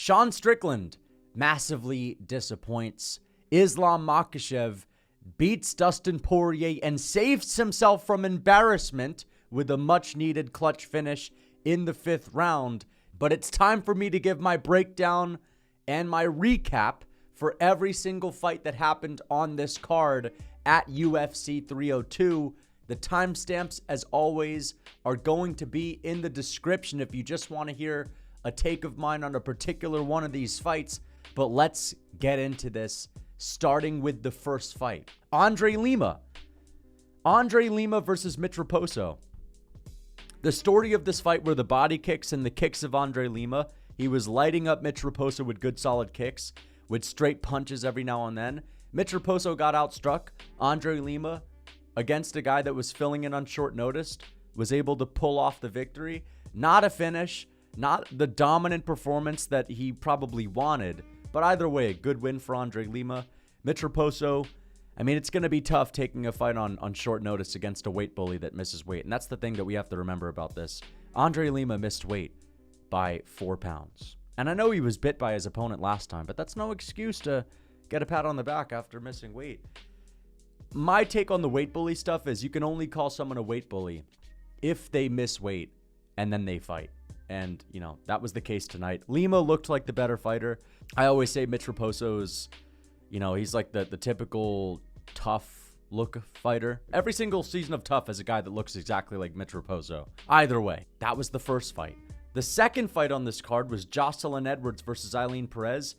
Sean Strickland massively disappoints. Islam Makhachev beats Dustin Poirier and saves himself from embarrassment with a much-needed clutch finish in the 5th round. But it's time for me to give my breakdown and my recap for every single fight that happened on this card at UFC 302. The timestamps, as always, are going to be in the description if you just want to hear a take of mine on a particular one of these fights. But let's get into this, starting with the first fight. Andre Lima versus Raposo. The story of this fight were the body kicks and the kicks of Andre Lima. He was lighting up Raposo with good solid kicks, with straight punches every now and then. Raposo got outstruck. Andre Lima, against a guy that was filling in on short notice, was able to pull off the victory. Not a finish, not the dominant performance that he probably wanted, but either way, a good win for Andre Lima. Raposo, I mean, it's going to be tough taking a fight on short notice against a weight bully that misses weight, and that's the thing that we have to remember about this. Andre Lima missed weight by 4 pounds. And I know he was bit by his opponent last time, but that's no excuse to get a pat on the back after missing weight. My take on the weight bully stuff is you can only call someone a weight bully if they miss weight and then they fight. And, you know, that was the case tonight. Lima looked like the better fighter. I always say Raposo is, you know, he's like the typical tough look fighter. Every single season of Tough has a guy that looks exactly like Raposo. Either way, that was the first fight. The second fight on this card was Jocelyn Edwards versus Eileen Perez.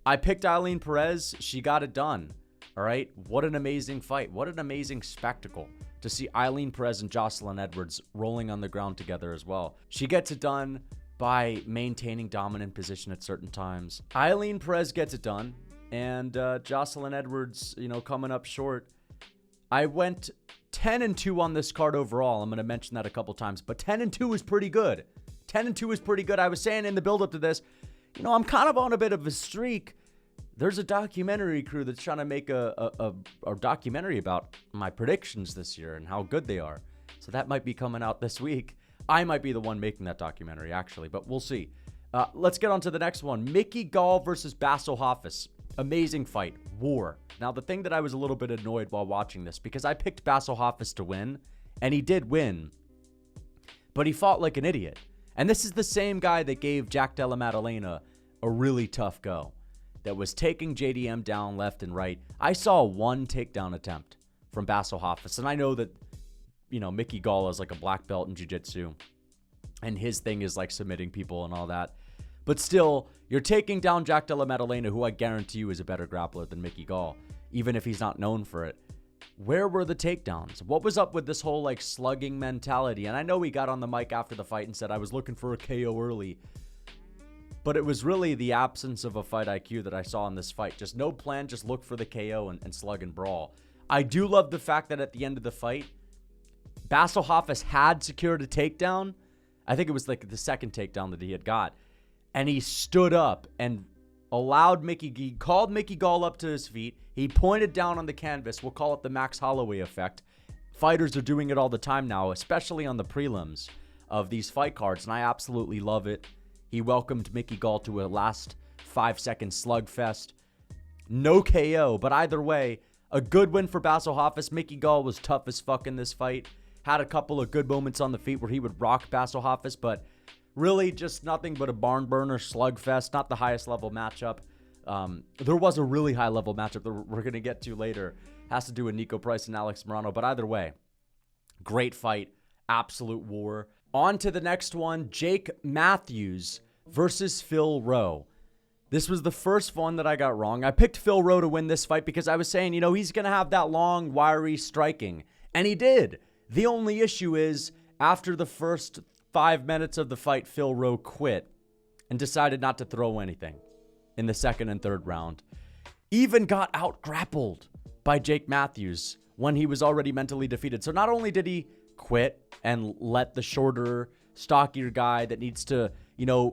I picked Eileen Perez. She got it done. All right. What an amazing fight. What an amazing spectacle to see Eileen Perez and Jocelyn Edwards rolling on the ground together as well. She gets it done by maintaining dominant position at certain times. Eileen Perez gets it done, and Jocelyn Edwards, you know, coming up short. I went 10-2 on this card overall. I'm going to mention that a couple times, but 10-2 is pretty good. 10-2 is pretty good. I was saying in the build-up to this, you know, I'm kind of on a bit of a streak. There's a documentary crew that's trying to make a documentary about my predictions this year and how good they are. So that might be coming out this week. I might be the one making that documentary, actually, but we'll see. Let's get on to the next one. Gall versus Bassil Hafez. Amazing fight. War. Now, the thing that I was a little bit annoyed while watching this, because I picked Bassil Hafez to win, and he did win, but he fought like an idiot. And this is the same guy that gave Jack Della Maddalena a really tough go, that was taking JDM down left and right. I saw one takedown attempt from Bassil Hafez, and I know that, you know, Gall is like a black belt in jiu-jitsu, and his thing is like submitting people and all that. But still, you're taking down Jack Della Maddalena, who I guarantee you is a better grappler than Gall, even if he's not known for it. Where were the takedowns? What was up with this whole like slugging mentality? And I know he got on the mic after the fight and said, I was looking for a KO early. But it was really the absence of a fight IQ that I saw in this fight. Just no plan, just look for the KO and slug and brawl. I do love the fact that at the end of the fight, Bassil Hafez had secured a takedown. I think it was like the second takedown that he had got. And he stood up and allowed called Gall up to his feet. He pointed down on the canvas. We'll call it the Max Holloway effect. Fighters are doing it all the time now, especially on the prelims of these fight cards, and I absolutely love it. He welcomed Gall to a last 5-second slugfest. No KO, but either way, a good win for Bassil Hafez. Gall was tough as fuck in this fight. Had a couple of good moments on the feet where he would rock Bassil Hafez, but really just nothing but a barn burner slugfest, not the highest level matchup. There was a really high level matchup that we're going to get to later. Has to do with Niko Price and Alex Morono, but either way, great fight, absolute war. On to the next one, Jake Matthews versus Phil Rowe. This was the first one that I got wrong. I picked Phil Rowe to win this fight because I was saying, you know, he's going to have that long, wiry striking, and he did. The only issue is, after the first 5 minutes of the fight, Phil Rowe quit and decided not to throw anything in the second and third round. Even got out-grappled by Jake Matthews when he was already mentally defeated. So not only did he quit and let the shorter, stockier guy that needs to, you know,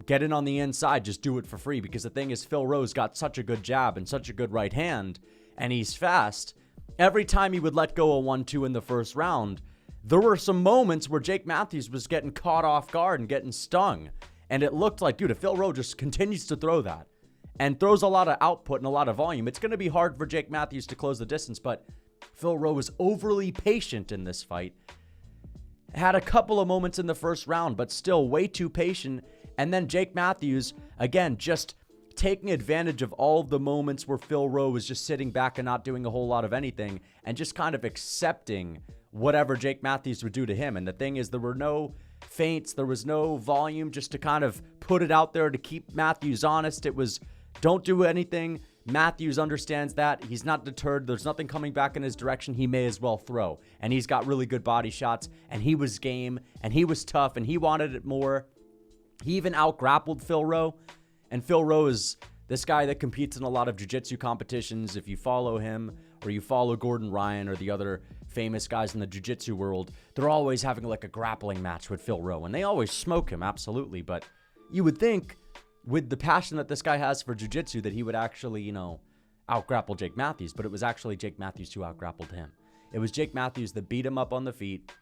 get in on the inside just do it for free, because the thing is, Phil Rowe's got such a good jab and such a good right hand, and he's fast. Every time he would let go a 1-2 in the first round, there were some moments where Jake Matthews was getting caught off guard and getting stung. And it looked like, dude, if Phil Rowe just continues to throw that and throws a lot of output and a lot of volume, it's going to be hard for Jake Matthews to close the distance. But Phil Rowe was overly patient in this fight. Had a couple of moments in the first round, but still way too patient. And then Jake Matthews, again, just taking advantage of all of the moments where Phil Rowe was just sitting back and not doing a whole lot of anything and just kind of accepting whatever Jake Matthews would do to him. And the thing is, there were no feints, there was no volume just to kind of put it out there to keep Matthews honest. It was, don't do anything. Matthews understands that. He's not deterred. There's nothing coming back in his direction. He may as well throw. And he's got really good body shots. And he was game. And he was tough. And he wanted it more. He even out-grappled Phil Rowe. And Phil Rowe is this guy that competes in a lot of jiu-jitsu competitions. If you follow him or you follow Gordon Ryan or the other famous guys in the jiu-jitsu world, they're always having like a grappling match with Phil Rowe. And they always smoke him, absolutely. But you would think, with the passion that this guy has for jiu-jitsu, that he would actually, out-grapple Jake Matthews. But it was actually Jake Matthews who out-grappled him. It was Jake Matthews that beat him up on the feet,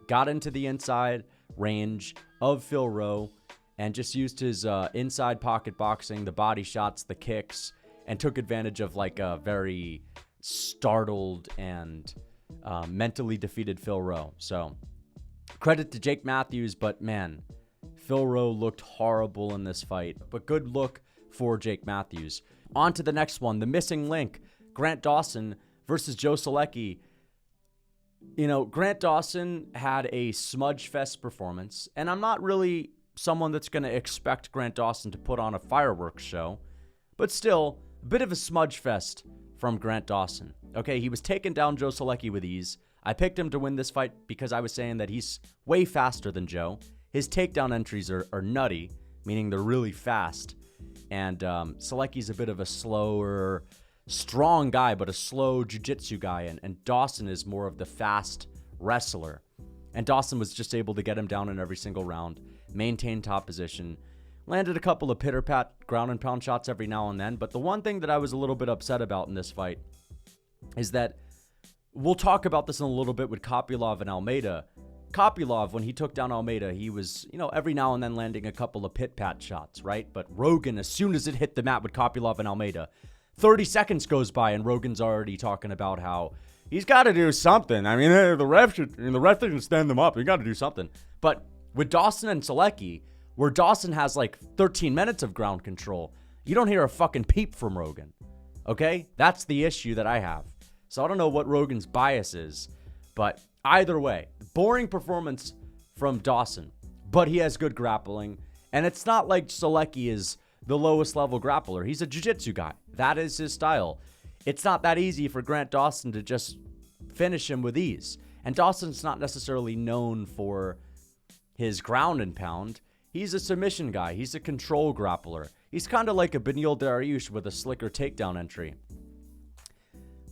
got into the inside range of Phil Rowe, and just used his inside pocket boxing, the body shots, the kicks, and took advantage of like a very startled and mentally defeated Phil Rowe. So credit to Jake Matthews, but man, Phil Rowe looked horrible in this fight, but good look for Jake Matthews. On to the next one, the missing link, Grant Dawson versus Joe Solecki. Grant Dawson had a smudge fest performance, and I'm not really someone that's going to expect Grant Dawson to put on a fireworks show, but still, a bit of a smudge fest from Grant Dawson. Okay, he was taking down Joe Solecki with ease. I picked him to win this fight because I was saying that he's way faster than Joe. His takedown entries are nutty, meaning they're really fast. And Solecki's a bit of a slower, strong guy, but a slow jiu-jitsu guy. And Dawson is more of the fast wrestler. And Dawson was just able to get him down in every single round, maintain top position, landed a couple of pitter-pat ground and pound shots every now and then. But the one thing that I was a little bit upset about in this fight is that we'll talk about this in a little bit with Kopylov and Almeida. Kopylov, when he took down Almeida, he was, every now and then landing a couple of pit-pat shots, right? But Rogan, as soon as it hit the mat with Kopylov and Almeida, 30 seconds goes by and Rogan's already talking about how he's got to do something. I mean, the ref didn't stand them up. You got to do something. But with Dawson and Solecki, where Dawson has like 13 minutes of ground control, you don't hear a fucking peep from Rogan. Okay? That's the issue that I have. So I don't know what Rogan's bias is, but either way, boring performance from Dawson, but he has good grappling. And it's not like Solecki is the lowest level grappler. He's a jiu-jitsu guy. That is his style. It's not that easy for Grant Dawson to just finish him with ease. And Dawson's not necessarily known for his ground and pound. He's a submission guy. He's a control grappler. He's kind of like a Beneil Dariush with a slicker takedown entry.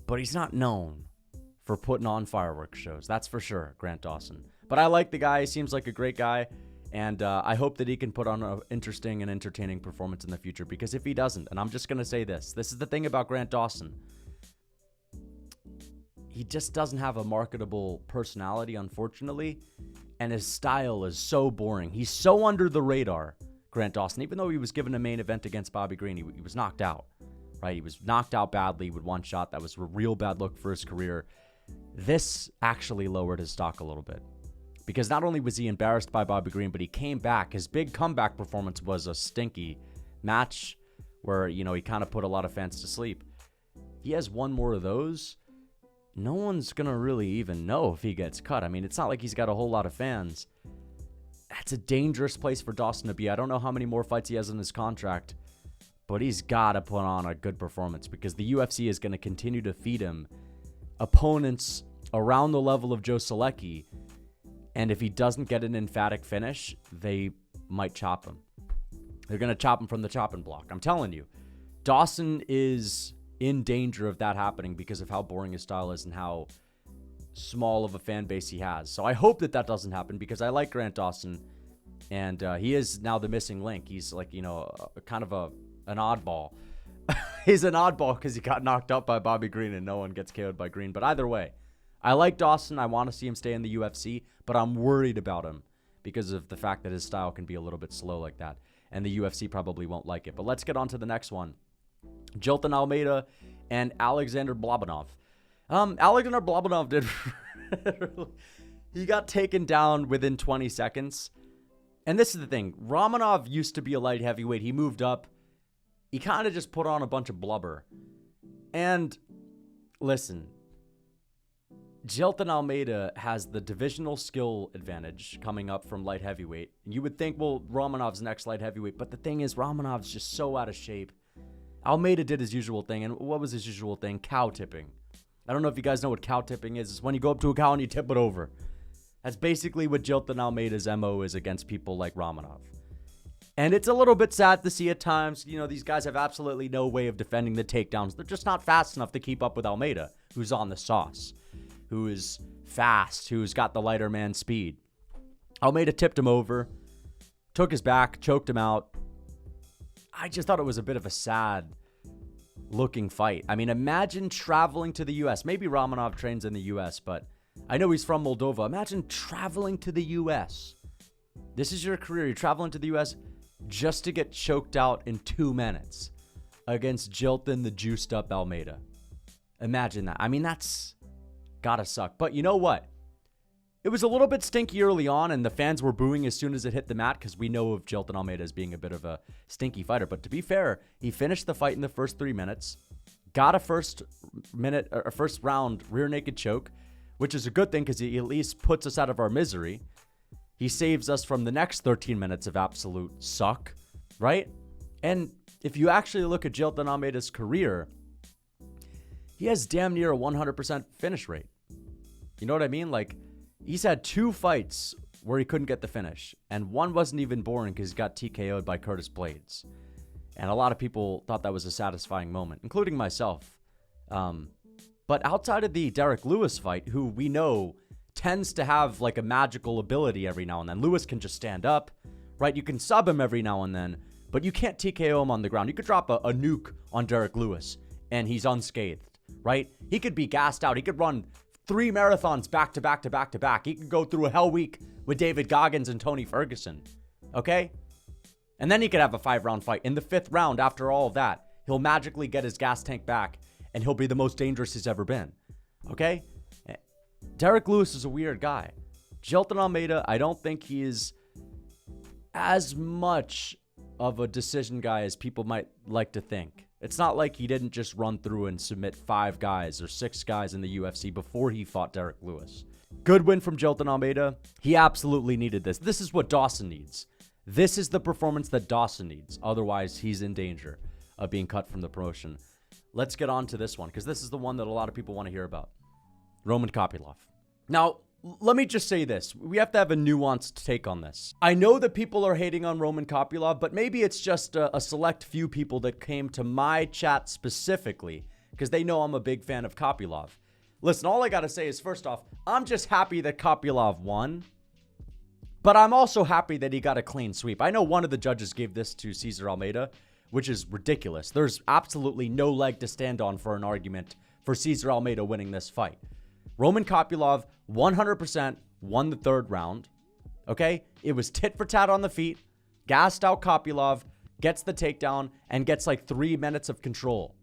But he's not known for putting on fireworks shows. That's for sure, Grant Dawson. But I like the guy. He seems like a great guy. And I hope that he can put on an interesting and entertaining performance in the future. Because if he doesn't, and I'm just going to say this is the thing about Grant Dawson. He just doesn't have a marketable personality, unfortunately. And his style is so boring. He's so under the radar, Grant Dawson. Even though he was given a main event against Bobby Green, he was knocked out. Right? He was knocked out badly with one shot. That was a real bad look for his career. This actually lowered his stock a little bit. Because not only was he embarrassed by Bobby Green, but he came back. His big comeback performance was a stinky match where, he kind of put a lot of fans to sleep. He has one more of those. No one's going to really even know if he gets cut. I mean, it's not like he's got a whole lot of fans. That's a dangerous place for Dawson to be. I don't know how many more fights he has in his contract, but he's got to put on a good performance because the UFC is going to continue to feed him opponents around the level of Joe Solecki. And if he doesn't get an emphatic finish, they might chop him. They're going to chop him from the chopping block. I'm telling you, Dawson is in danger of that happening because of how boring his style is and how small of a fan base he has. So I hope that doesn't happen because I like Grant Dawson. And he is now the missing link. He's like, kind of an oddball. He's an oddball because he got knocked out by Bobby Green and no one gets KO'd by Green. But either way, I like Dawson. I want to see him stay in the UFC, but I'm worried about him because of the fact that his style can be a little bit slow like that. And the UFC probably won't like it. But let's get on to the next one. Jailton Almeida and Alexander Blabanov. Alexander Blabanov did... he got taken down within 20 seconds. And this is the thing. Romanov used to be a light heavyweight. He moved up. He kind of just put on a bunch of blubber. And listen, Jailton Almeida has the divisional skill advantage coming up from light heavyweight. And you would think, well, Romanov's next light heavyweight. But the thing is, Romanov's just so out of shape. Almeida did his usual thing. And what was his usual thing? Cow tipping. I don't know if you guys know what cow tipping is. It's when you go up to a cow and you tip it over. That's basically what Jailton Almeida's MO is against people like Romanov. And it's a little bit sad to see at times. You know, these guys have absolutely no way of defending the takedowns. They're just not fast enough to keep up with Almeida, who's on the sauce, who is fast, who's got the lighter man speed. Almeida tipped him over, took his back, choked him out. I just thought it was a bit of a sad looking fight. I mean, imagine traveling to the U.S. Maybe Romanov trains in the U.S., but I know he's from Moldova. Imagine traveling to the U.S. This is your career. You're traveling to the U.S. just to get choked out in 2 minutes against Jailton, the juiced up Almeida. Imagine that. I mean, that's gotta suck. But you know what? It was a little bit stinky early on, and the fans were booing as soon as it hit the mat because we know of Jailton Almeida as being a bit of a stinky fighter. But to be fair, he finished the fight in the first 3 minutes, got a first round rear naked choke, which is a good thing because he at least puts us out of our misery. He saves us from the next 13 minutes of absolute suck, right? And if you actually look at Jailton Almeida's career, he has damn near a 100% finish rate. You know what I mean? Like, he's had 2 fights where he couldn't get the finish, and one wasn't even boring because he got TKO'd by Curtis Blades. And a lot of people thought that was a satisfying moment, including myself. But outside of the Derek Lewis fight, who we know tends to have like a magical ability every now and then. Lewis can just stand up, right? You can sub him every now and then, but you can't TKO him on the ground. You could drop a nuke on Derek Lewis and he's unscathed, right? He could be gassed out. He could run 3 marathons back to back to back to back. He could go through a hell week with David Goggins and Tony Ferguson, okay? And then he could have a 5-round fight. In the 5th round, after all of that, he'll magically get his gas tank back and he'll be the most dangerous he's ever been, okay? Derek Lewis is a weird guy. Jailton Almeida, I don't think he is as much of a decision guy as people might like to think. It's not like he didn't just run through and submit 5 guys or 6 guys in the UFC before he fought Derek Lewis. Good win from Jailton Almeida. He absolutely needed this. This is what Dawson needs. This is the performance that Dawson needs. Otherwise, he's in danger of being cut from the promotion. Let's get on to this one because this is the one that a lot of people want to hear about. Roman Kopylov. Now, let me just say this. We have to have a nuanced take on this. I know that people are hating on Roman Kopylov, but maybe it's just a select few people that came to my chat specifically because they know I'm a big fan of Kopylov. Listen, all I got to say is, first off, I'm just happy that Kopylov won, but I'm also happy that he got a clean sweep. I know one of the judges gave this to Cesar Almeida, which is ridiculous. There's absolutely no leg to stand on for an argument for Cesar Almeida winning this fight. Roman Kopylov 100% won the 3rd round, okay? It was tit for tat on the feet, gassed out Kopylov, gets the takedown, and gets like 3 minutes of control.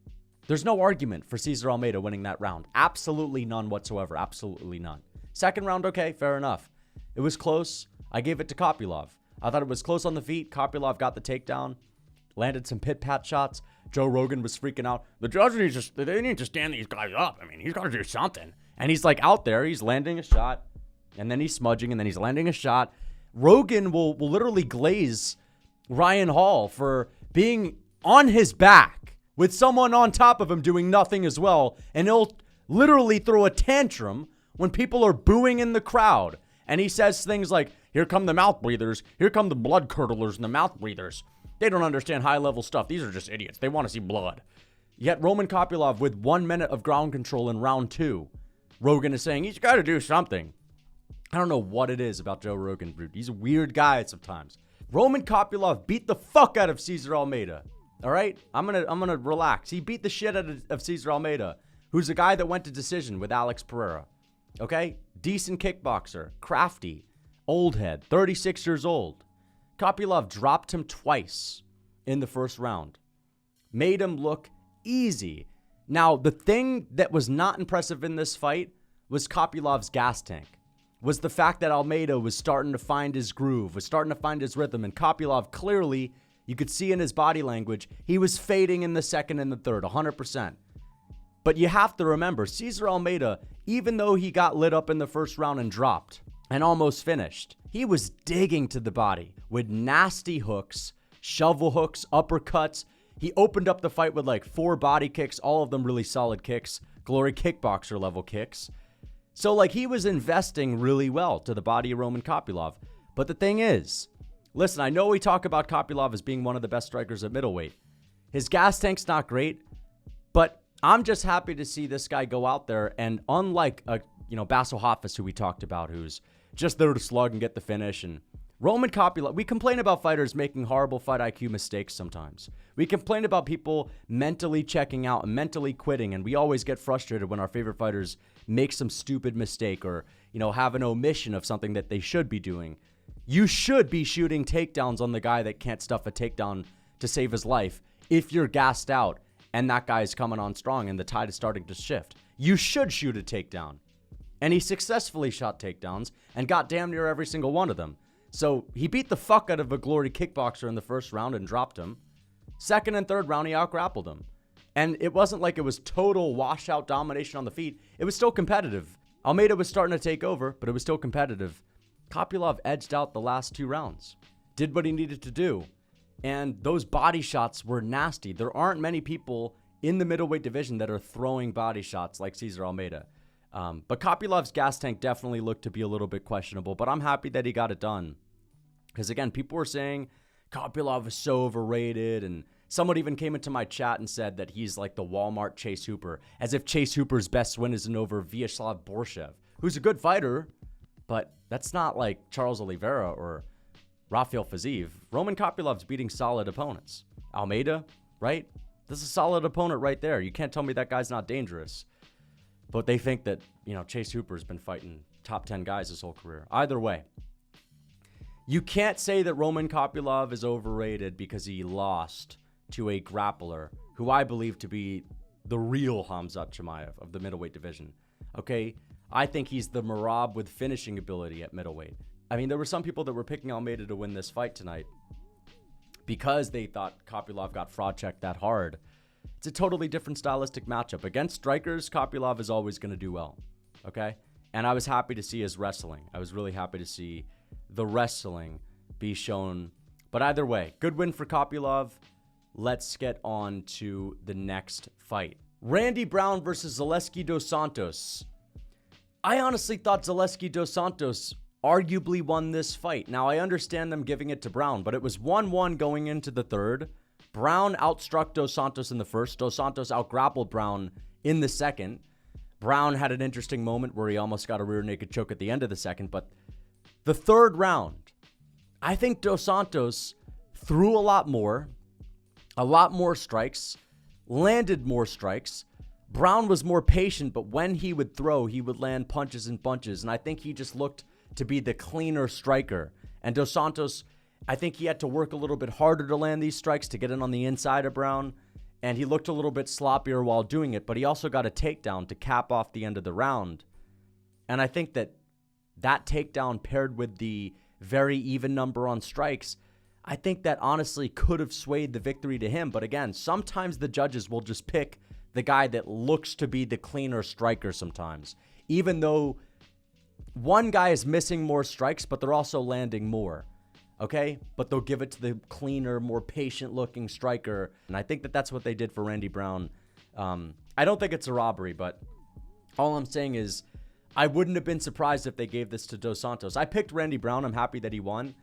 There's no argument for Cesar Almeida winning that round. Absolutely none whatsoever. Absolutely none. 2nd round, okay, fair enough. It was close. I gave it to Kopylov. I thought it was close on the feet. Kopylov got the takedown, landed some pit-pat shots. Joe Rogan was freaking out. The judges they need to stand these guys up. I mean, he's got to do something. And he's like out there, he's landing a shot, and then he's smudging, and then he's landing a shot. Rogan will literally glaze Ryan Hall for being on his back with someone on top of him doing nothing as well. And he'll literally throw a tantrum when people are booing in the crowd. And he says things like, here come the mouth breathers. Here come the blood curdlers and the mouth breathers. They don't understand high-level stuff. These are just idiots. They want to see blood. Yet Roman Kopylov with 1 minute of ground control in round 2. Rogan is saying he's got to do something. I don't know what it is about Joe Rogan, dude. He's a weird guy sometimes. Roman Kopylov beat the fuck out of Cesar Almeida. All right? I'm gonna relax. He beat the shit out of Cesar Almeida, who's a guy that went to decision with Alex Pereira. Okay? Decent kickboxer. Crafty. Old head, 36 years old. Kopylov dropped him twice in the first round. Made him look easy. Now, the thing that was not impressive in this fight was Kopylov's gas tank. Was the fact that Almeida was starting to find his groove, was starting to find his rhythm, and Kopylov clearly, you could see in his body language, he was fading in the second and the third, 100%. But you have to remember, Cesar Almeida, even though he got lit up in the first round and dropped and almost finished, he was digging to the body with nasty hooks, shovel hooks, uppercuts. He opened up the fight with like 4 body kicks, all of them really solid kicks, glory kickboxer level kicks. So like he was investing really well to the body of Roman Kopylov. But the thing is, listen, I know we talk about Kopylov as being one of the best strikers at middleweight. His gas tank's not great, but I'm just happy to see this guy go out there and unlike Bassil Hafez, who we talked about, who's just there to slug and get the finish, and Roman Kopylov, we complain about fighters making horrible fight IQ mistakes sometimes. We complain about people mentally checking out and mentally quitting, and we always get frustrated when our favorite fighters make some stupid mistake or, have an omission of something that they should be doing. You should be shooting takedowns on the guy that can't stuff a takedown to save his life if you're gassed out and that guy is coming on strong and the tide is starting to shift. You should shoot a takedown. And he successfully shot takedowns and got damn near every single one of them. So he beat the fuck out of a glory kickboxer in the first round and dropped him. Second and third round, he out-grappled him. And it wasn't like it was total washout domination on the feet. It was still competitive. Almeida was starting to take over, but it was still competitive. Kopylov edged out the last 2 rounds. Did what he needed to do. And those body shots were nasty. There aren't many people in the middleweight division that are throwing body shots like Cesar Almeida. But Kopylov's gas tank definitely looked to be a little bit questionable, but I'm happy that he got it done. Because again, people were saying Kopylov is so overrated, and someone even came into my chat and said that he's like the Walmart Chase Hooper, as if Chase Hooper's best win isn't over Vyacheslav Borshev, who's a good fighter, but that's not like Charles Oliveira or Rafael Fiziev. Roman Kopylov's beating solid opponents. Almeida, right? This is a solid opponent right there. You can't tell me that guy's not dangerous. But they think that, Chase Hooper's been fighting top 10 guys his whole career. Either way, you can't say that Roman Kopylov is overrated because he lost to a grappler who I believe to be the real Khamzat Chimaev of the middleweight division. Okay? I think he's the Merab with finishing ability at middleweight. I mean, there were some people that were picking Almeida to win this fight tonight because they thought Kopylov got fraud checked that hard. It's a totally different stylistic matchup. Against strikers, Kopylov is always going to do well, okay? And I was happy to see his wrestling. I was really happy to see the wrestling be shown. But either way, good win for Kopylov. Let's get on to the next fight. Randy Brown versus Zaleski dos Santos. I honestly thought Zaleski dos Santos arguably won this fight. Now, I understand them giving it to Brown, but it was 1-1 going into the third. Brown outstruck Dos Santos in the first. Dos Santos outgrappled Brown in the second. Brown had an interesting moment where he almost got a rear naked choke at the end of the second. But the third round, I think Dos Santos threw a lot more strikes, landed more strikes. Brown was more patient, but when he would throw, he would land punches and bunches. And I think he just looked to be the cleaner striker. And Dos Santos, I think he had to work a little bit harder to land these strikes to get in on the inside of Brown, and he looked a little bit sloppier while doing it, but he also got a takedown to cap off the end of the round. And I think that takedown paired with the very even number on strikes, I think that honestly could have swayed the victory to him. But again, sometimes the judges will just pick the guy that looks to be the cleaner striker sometimes, even though one guy is missing more strikes, but they're also landing more. Okay, but they'll give it to the cleaner, more patient-looking striker. And I think that that's what they did for Randy Brown. I don't think it's a robbery, but all I'm saying is I wouldn't have been surprised if they gave this to Dos Santos. I picked Randy Brown. I'm happy that he won.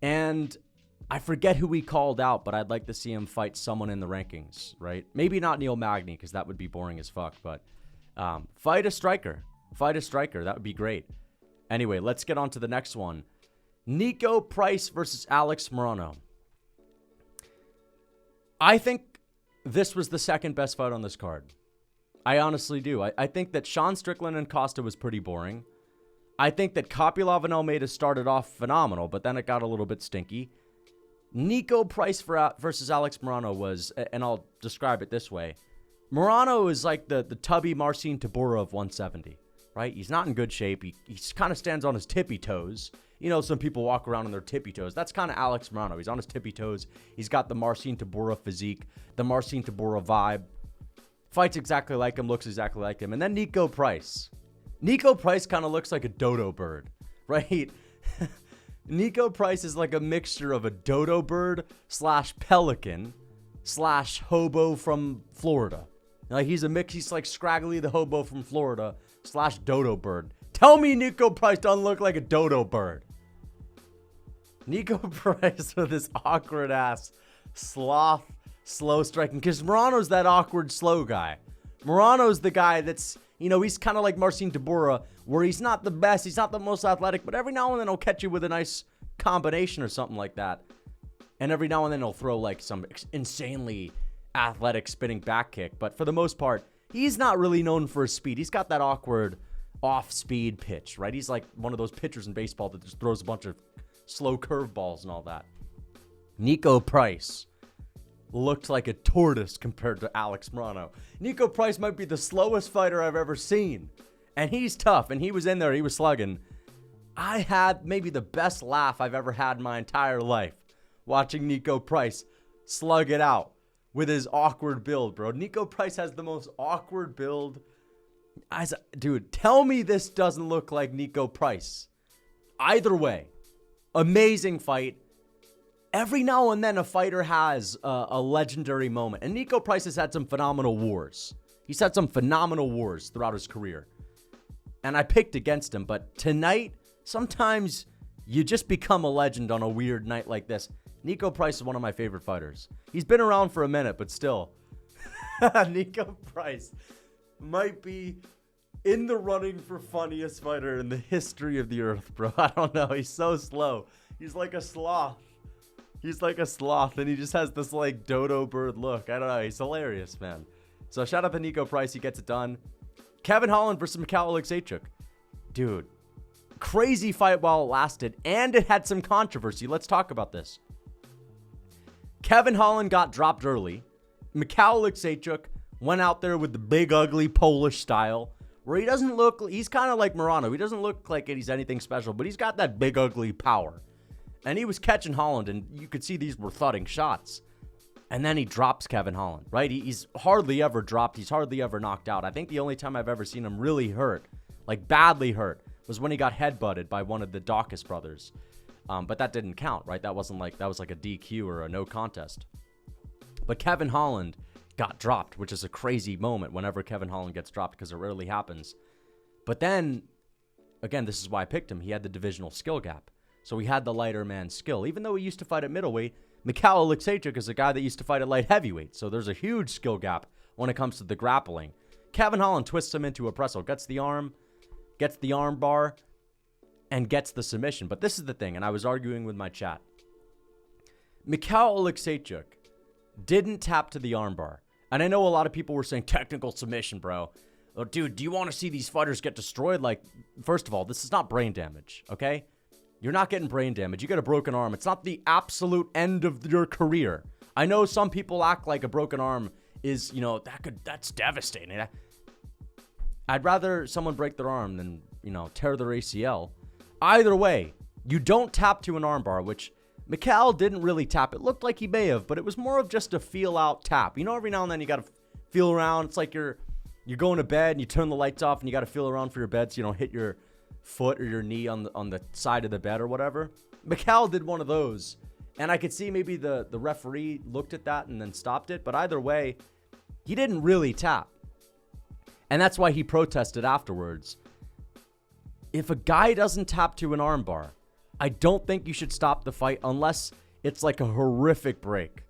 And I forget who he called out, but I'd like to see him fight someone in the rankings, right? Maybe not Neil Magny, because that would be boring as fuck, but fight a striker. Fight a striker. That would be great. Anyway, let's get on to the next one. Niko Price versus Alex Morono. I think this was the second best fight on this card. I honestly do. I think that Sean Strickland and Costa was pretty boring. I think that Kopylov and Almeida started off phenomenal, but then it got a little bit stinky. Niko Price versus Alex Morono was, and I'll describe it this way. Morono is like the tubby Marcin Tybura of 170, right? He's not in good shape. He kind of stands on his tippy toes. You know, some people walk around on their tippy toes. That's kind of Alex Morono. He's on his tippy toes. He's got the Marcin Tybura physique, the Marcin Tybura vibe. Fights exactly like him, looks exactly like him. And then Niko Price. Niko Price kind of looks like a dodo bird, right? Niko Price is like a mixture of a dodo bird / pelican / hobo from Florida. Like he's a mix. He's like Scraggly the hobo from Florida / dodo bird. Tell me Niko Price doesn't look like a dodo bird. Niko Price with this awkward ass sloth slow striking, because Morono's that awkward slow guy. Morono's the guy that's, you know, he's kind of like Marcin Tybura, where he's not the best, he's not the most athletic, but every now and then he'll catch you with a nice combination or something like that. And every now and then he'll throw like some insanely athletic spinning back kick. But for the most part, he's not really known for his speed. He's got that awkward off-speed pitch, right? He's like one of those pitchers in baseball that just throws a bunch of slow curveballs and all that. Niko Price looked like a tortoise compared to Alex Morono. Niko Price might be the slowest fighter I've ever seen. And he's tough, and he was in there, he was slugging. I had maybe the best laugh I've ever had in my entire life watching Niko Price slug it out with his awkward build, bro. Niko Price has the most awkward build. Dude, tell me this doesn't look like Niko Price. Either way, amazing fight. Every now and then a fighter has a legendary moment. And Niko Price has had some phenomenal wars. He's had some phenomenal wars throughout his career. And I picked against him. But tonight, sometimes you just become a legend on a weird night like this. Niko Price is one of my favorite fighters. He's been around for a minute, but still. Niko Price might be in the running for funniest fighter in the history of the earth, bro. I don't know. He's so slow. He's like a sloth. He's like a sloth, and he just has this, like, dodo bird look. I don't know. He's hilarious, man. So, shout out to Niko Price. He gets it done. Kevin Holland versus Michal Alexeychuk. Dude, crazy fight while it lasted, and it had some controversy. Let's talk about this. Kevin Holland got dropped early. Michal Alexeychuk went out there with the big, ugly Polish style, where he doesn't look, he's kind of like Morono. He doesn't look like he's anything special, but he's got that big, ugly power. And he was catching Holland, and you could see these were thudding shots. And then he drops Kevin Holland, right? He's hardly ever dropped. He's hardly ever knocked out. I think the only time I've ever seen him really hurt, like badly hurt, was when he got headbutted by one of the Dawkins brothers. But that didn't count, right? That was like a DQ or a no contest. But Kevin Holland got dropped, which is a crazy moment whenever Kevin Holland gets dropped, because it rarely happens. But then, again, this is why I picked him. He had the divisional skill gap. So he had the lighter man's skill. Even though he used to fight at middleweight, Michal Alexeychuk is a guy that used to fight at light heavyweight. So there's a huge skill gap when it comes to the grappling. Kevin Holland twists him into a pretzel, gets the arm bar, and gets the submission. But this is the thing, and I was arguing with my chat. Michal Alexeychuk didn't tap to the arm bar. And I know a lot of people were saying technical submission, bro. Oh, dude, do you want to see these fighters get destroyed? Like, first of all, this is not brain damage, okay? You're not getting brain damage. You get a broken arm. It's not the absolute end of your career. I know some people act like a broken arm is, that's devastating. I'd rather someone break their arm than, tear their ACL. Either way, you don't tap to an armbar, which Michal didn't really tap. It looked like he may have, but it was more of just a feel-out tap. Every now and then you got to feel around. It's like you're going to bed and you turn the lights off and you got to feel around for your bed so you don't hit your foot or your knee on the side of the bed or whatever. Michal did one of those, and I could see maybe the referee looked at that and then stopped it, but either way, he didn't really tap. And that's why he protested afterwards. If a guy doesn't tap to an armbar, I don't think you should stop the fight unless it's like a horrific break.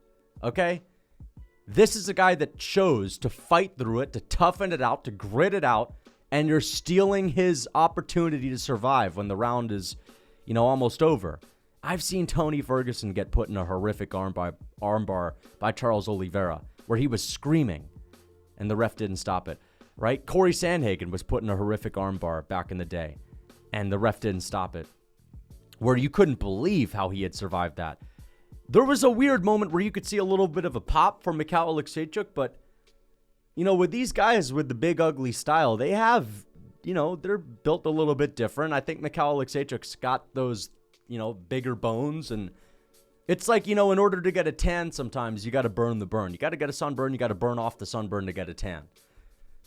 Okay? This is a guy that chose to fight through it, to toughen it out, to grit it out, and you're stealing his opportunity to survive when the round is, almost over. I've seen Tony Ferguson get put in a horrific armbar by Charles Oliveira, where he was screaming, and the ref didn't stop it, right? Corey Sandhagen was put in a horrific armbar back in the day. and the ref didn't stop it, where you couldn't believe how he had survived that. There was a weird moment where you could see a little bit of a pop from Michal Makhachev, but, you know, with these guys with the big, ugly style, they have, you know, they're built a little bit different. I think Michal Makhachev's got those, you know, bigger bones, and it's like, you know, in order to get a tan, sometimes you got to burn the burn. You got to get a sunburn. You got to burn off the sunburn to get a tan.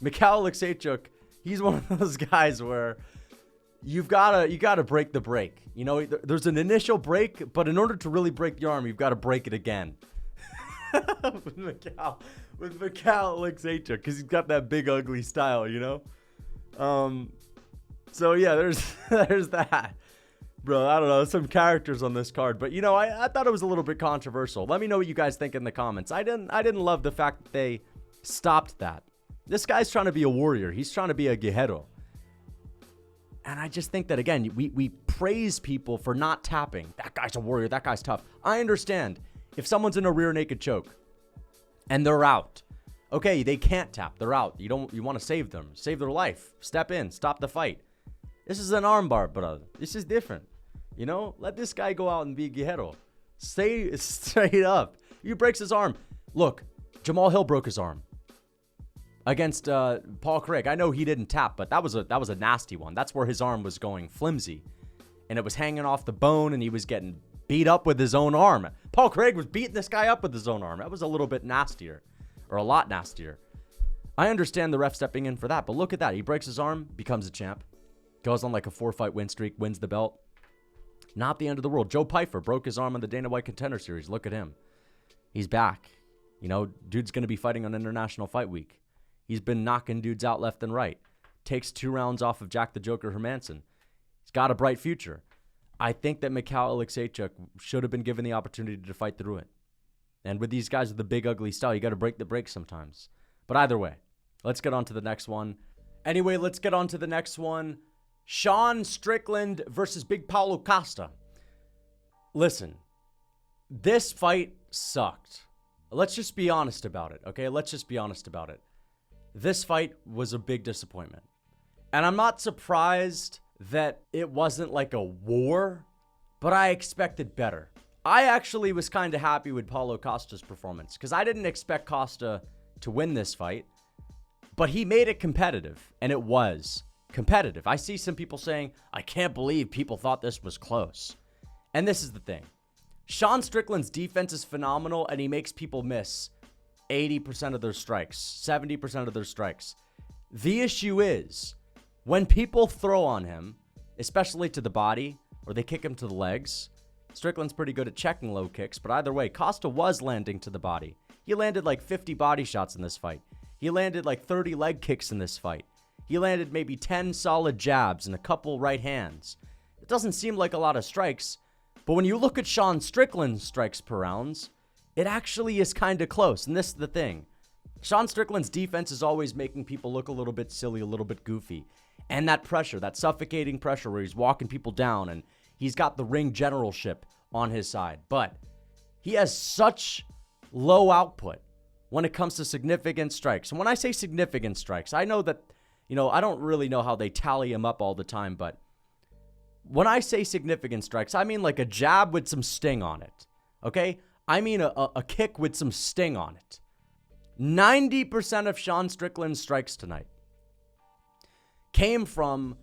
Michal Makhachev, he's one of those guys where you gotta break the break. You know, there's an initial break, but in order to really break the arm, you've got to break it again. with Michal Makhachev, because he's got that big, ugly style, you know. So yeah, there's that. Bro, I don't know, some characters on this card, but you know, I thought it was a little bit controversial. Let me know what you guys think in the comments. I didn't love the fact that they stopped that. This guy's trying to be a warrior. He's trying to be a guerrero. And I just think that, again, we praise people for not tapping. That guy's a warrior. That guy's tough. I understand if someone's in a rear naked choke and they're out. Okay, they can't tap. They're out. You want to save them. Save their life. Step in. Stop the fight. This is an armbar, brother. This is different. You know, let this guy go out and be a guerrero. Stay straight up. He breaks his arm. Look, Jamal Hill broke his arm against Paul Craig. I know he didn't tap, but that was a nasty one. That's where his arm was going flimsy, and it was hanging off the bone, and he was getting beat up with his own arm. Paul Craig was beating this guy up with his own arm. That was a little bit nastier, or a lot nastier. I understand the ref stepping in for that, but look at that. He breaks his arm, becomes a champ, goes on like a 4-fight win streak, wins the belt. Not the end of the world. Joe Pyfer broke his arm on the Dana White Contender Series. Look at him. He's back. You know, dude's going to be fighting on International Fight Week. He's been knocking dudes out left and right. Takes 2 rounds off of Jack the Joker Hermanson. He's got a bright future. I think that Michal Makhachev should have been given the opportunity to fight through it. And with these guys with the big, ugly style, you got to break the brakes sometimes. But either way, let's get on to the next one. Anyway, let's get on to the next one. Sean Strickland versus Big Paulo Costa. Listen, this fight sucked. Let's just be honest about it, okay? Let's just be honest about it. This fight was a big disappointment. And I'm not surprised that it wasn't like a war, but I expected better. I actually was kind of happy with Paulo Costa's performance because I didn't expect Costa to win this fight, but he made it competitive, and it was competitive. I see some people saying, I can't believe people thought this was close. And this is the thing. Sean Strickland's defense is phenomenal, and he makes people miss 80% of their strikes, 70% of their strikes. The issue is when people throw on him, especially to the body, or they kick him to the legs, Strickland's pretty good at checking low kicks, but either way, Costa was landing to the body. He landed like 50 body shots in this fight. He landed like 30 leg kicks in this fight. He landed maybe 10 solid jabs and a couple right hands. It doesn't seem like a lot of strikes, but when you look at Sean Strickland's strikes per rounds, it actually is kind of close, and this is the thing. Sean Strickland's defense is always making people look a little bit silly, a little bit goofy. And that pressure, that suffocating pressure where he's walking people down and he's got the ring generalship on his side. But he has such low output when it comes to significant strikes. And when I say significant strikes, I know that, you know, I don't really know how they tally him up all the time, but when I say significant strikes, I mean like a jab with some sting on it, okay? I mean a kick with some sting on it. 90% of Sean Strickland's strikes tonight came from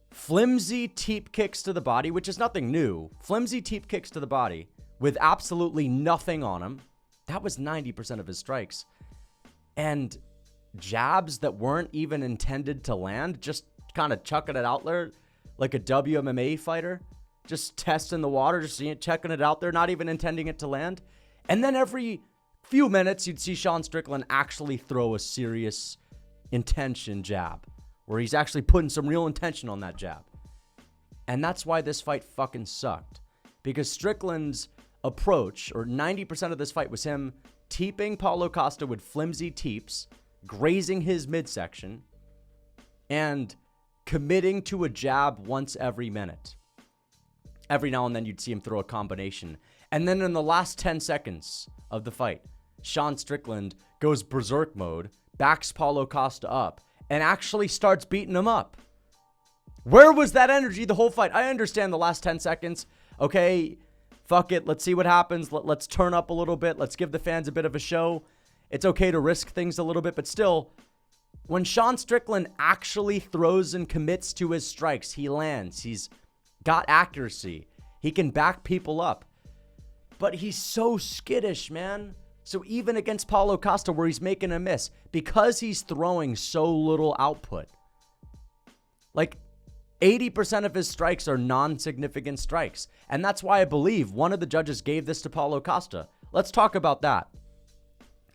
flimsy teep kicks to the body, which is nothing new. Flimsy teep kicks to the body with absolutely nothing on him. That was 90% of his strikes. And jabs that weren't even intended to land, just kind of chucking it out there like a WMMA fighter, just testing the water, just checking it out there, not even intending it to land. And then every few minutes, you'd see Sean Strickland actually throw a serious intention jab, where he's actually putting some real intention on that jab. And that's why this fight fucking sucked. Because Strickland's approach, or 90% of this fight, was him teeping Paulo Costa with flimsy teeps, grazing his midsection, and committing to a jab once every minute. Every now and then you'd see him throw a combination. And then in the last 10 seconds of the fight, Sean Strickland goes berserk mode, backs Paulo Costa up, and actually starts beating him up. Where was that energy the whole fight? I understand the last 10 seconds. Okay, fuck it. Let's see what happens. Let's turn up a little bit. Let's give the fans a bit of a show. It's okay to risk things a little bit, but still, when Sean Strickland actually throws and commits to his strikes, he lands. He's got accuracy. He can back people up. But he's so skittish, man. So even against Paulo Costa, where he's making a miss, because he's throwing so little output, like 80% of his strikes are non-significant strikes. And that's why I believe one of the judges gave this to Paulo Costa. Let's talk about that.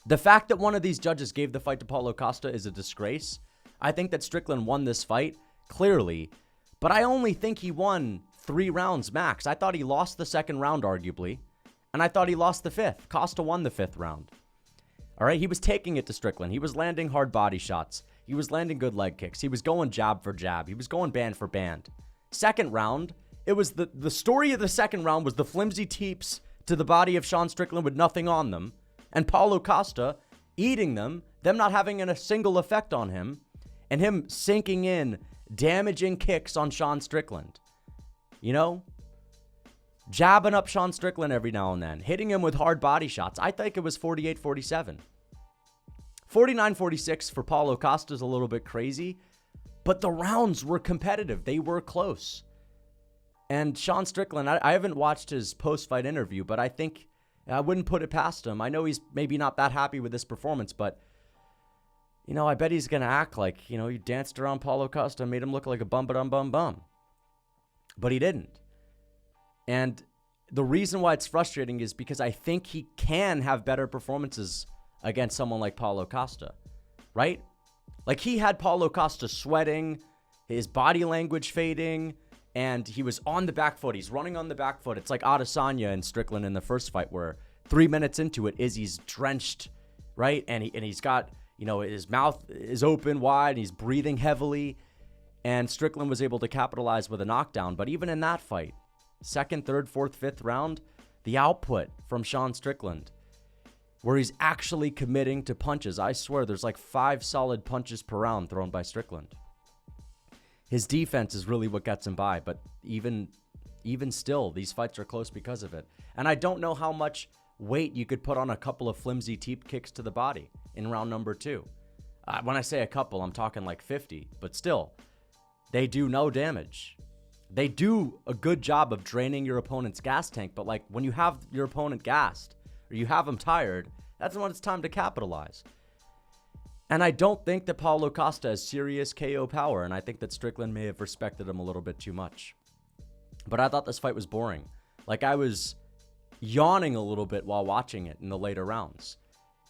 The fact that one of these judges gave the fight to Paulo Costa is a disgrace. I think that Strickland won this fight, clearly. But I only think he won 3 rounds max. I thought he lost the second round, arguably. And I thought he lost the 5th. Costa won the 5th round. All right, he was taking it to Strickland. He was landing hard body shots. He was landing good leg kicks. He was going jab for jab. He was going band for band. Second round, it was the story of the second round was the flimsy teeps to the body of Sean Strickland with nothing on them. And Paulo Costa eating them not having a single effect on him, and him sinking in, damaging kicks on Sean Strickland. You know? Jabbing up Sean Strickland every now and then, hitting him with hard body shots. I think it was 48-47. 49-46 for Paulo Costa is a little bit crazy, but the rounds were competitive. They were close. And Sean Strickland, I haven't watched his post-fight interview, but I think I wouldn't put it past him. I know he's maybe not that happy with this performance, but, you know, I bet he's going to act like, you know, he danced around Paulo Costa and made him look like a bum-ba-dum-bum-bum. But he didn't. And the reason why it's frustrating is because I think he can have better performances against someone like Paulo Costa, right? Like, he had Paulo Costa sweating, his body language fading, and he was on the back foot. He's running on the back foot. It's like Adesanya and Strickland in the first fight where 3 minutes into it, Izzy's drenched, right? And he's got, you know, his mouth is open wide. And he's breathing heavily. And Strickland was able to capitalize with a knockdown. But even in that fight, second, third, fourth, fifth round, the output from Sean Strickland, where he's actually committing to punches. I swear there's like 5 solid punches per round thrown by Strickland. His defense is really what gets him by, but even still, these fights are close because of it. And I don't know how much weight you could put on a couple of flimsy teep kicks to the body in round number 2. When I say a couple, I'm talking like 50, but still, they do no damage. They do a good job of draining your opponent's gas tank, but like when you have your opponent gassed or you have him tired, that's when it's time to capitalize. And I don't think that Paulo Costa has serious KO power, and I think that Strickland may have respected him a little bit too much. But I thought this fight was boring. Like, I was yawning a little bit while watching it in the later rounds.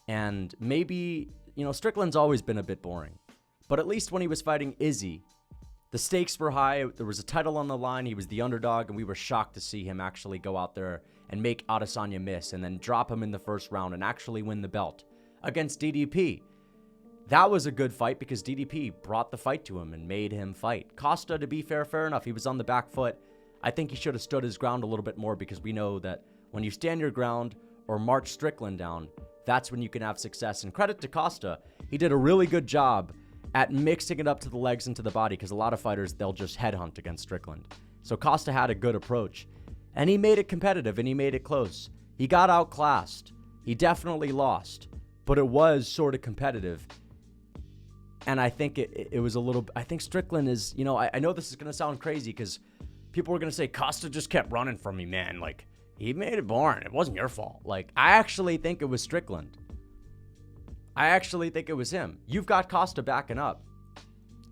And maybe, you know, Strickland's always been a bit boring. But at least when he was fighting Izzy, the stakes were high. There was a title on the line. He was the underdog, and we were shocked to see him actually go out there and make Adesanya miss and then drop him in the first round and actually win the belt against DDP. That was a good fight because DDP brought the fight to him and made him fight. Costa, to be fair enough, he was on the back foot. I think he should have stood his ground a little bit more because we know that when you stand your ground or march Strickland down, that's when you can have success. And credit to Costa, he did a really good job at mixing it up to the legs and to the body because a lot of fighters, they'll just headhunt against Strickland. So Costa had a good approach, and he made it competitive, and he made it close. He got outclassed. He definitely lost, but it was sort of competitive. And I think it was a little, I think Strickland is, you know, I know this is going to sound crazy because people are going to say, Costa just kept running from me, man. Like, he made it boring. It wasn't your fault. Like, I actually think it was Strickland. I actually think it was him. You've got Costa backing up.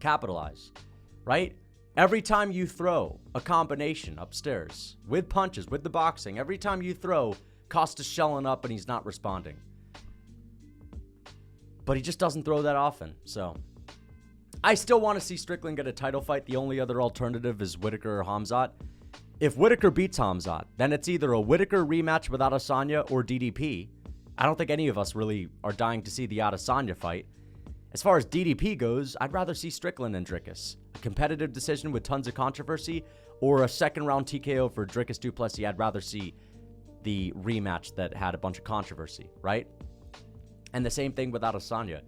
Capitalize, right? Every time you throw a combination upstairs with punches, with the boxing, every time you throw, Costa's shelling up and he's not responding. But he just doesn't throw that often. So I still want to see Strickland get a title fight. The only other alternative is Whittaker or Khamzat. If Whittaker beats Khamzat, then it's either a Whittaker rematch with Adesanya or DDP. I don't think any of us really are dying to see the Adesanya fight. As far as DDP goes, I'd rather see Strickland and Dricus. A competitive decision with tons of controversy or a second round TKO for Dricus du Plessis. I'd rather see the rematch that had a bunch of controversy, right? And the same thing with Adesanya.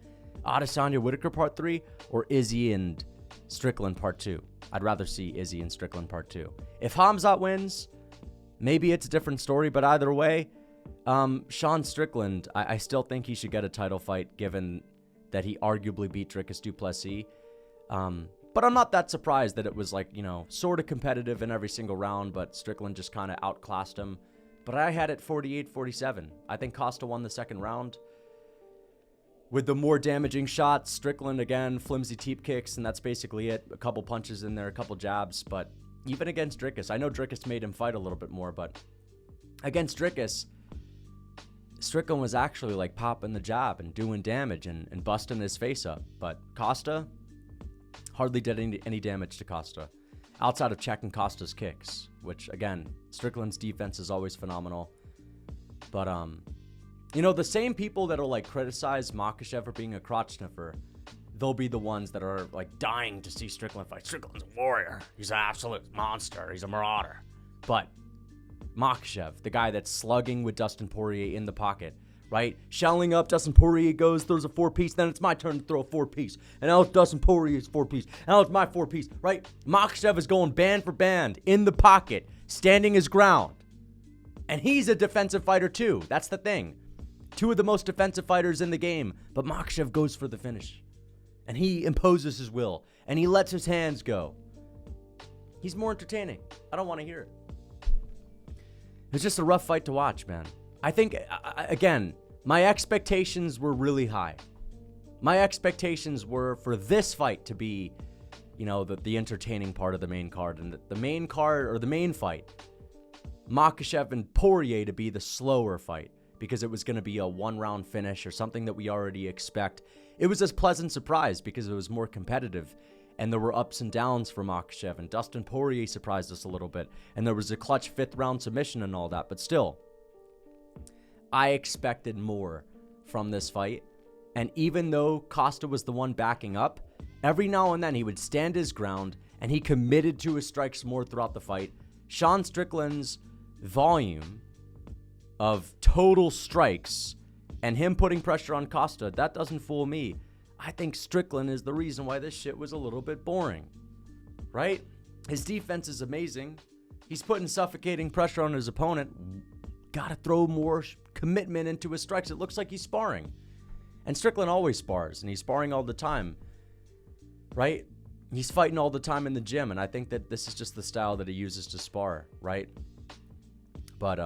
Adesanya Whittaker part 3 or Izzy and Strickland Part 2. I'd rather see Izzy in Strickland Part 2. If Khamzat wins, maybe it's a different story, but either way, Sean Strickland, I still think he should get a title fight given that he arguably beat Dricus du Plessis. But I'm not that surprised that it was like, sort of competitive in every single round, but Strickland just kind of outclassed him. But I had it 48-47. I think Costa won the second round. With the more damaging shots, Strickland, again, flimsy teep kicks, and that's basically it. A couple punches in there, a couple jabs, but even against Dricus, I know Dricus made him fight a little bit more, but against Dricus, Strickland was actually like popping the jab and doing damage and busting his face up. But Costa hardly did any damage to Costa outside of checking Costa's kicks, which again, Strickland's defense is always phenomenal. But, the same people that'll like criticize Makhachev for being a crotch sniffer, they'll be the ones that are like dying to see Strickland fight. Strickland's a warrior. He's an absolute monster. He's a marauder. But Makhachev, the guy that's slugging with Dustin Poirier in the pocket, right? Shelling up, Dustin Poirier goes, throws a 4-piece, then it's my turn to throw a 4-piece. And now it's Dustin Poirier's 4-piece. And now it's my 4-piece, right? Makhachev is going band for band in the pocket, standing his ground. And he's a defensive fighter too. That's the thing. Two of the most defensive fighters in the game, but Makhachev goes for the finish. And he imposes his will, and he lets his hands go. He's more entertaining. I don't want to hear it. It's just a rough fight to watch, man. I think, again, my expectations were really high. My expectations were for this fight to be, the entertaining part of the main card. And the main card, or the main fight, Makhachev and Poirier to be the slower fight, because it was going to be a one-round finish or something that we already expect. It was a pleasant surprise because it was more competitive, and there were ups and downs for Makhachev, and Dustin Poirier surprised us a little bit, and there was a clutch fifth-round submission and all that, but still, I expected more from this fight, and even though Costa was the one backing up, every now and then he would stand his ground, and he committed to his strikes more throughout the fight. Sean Strickland's volume of total strikes and him putting pressure on Costa, that doesn't fool me. I think Strickland is the reason why this shit was a little bit boring, right? His defense is amazing. He's putting suffocating pressure on his opponent. Gotta throw more commitment into his strikes. It looks like he's sparring. And Strickland always spars, and he's sparring all the time, right? He's fighting all the time in the gym, and I think that this is just the style that he uses to spar, right? But,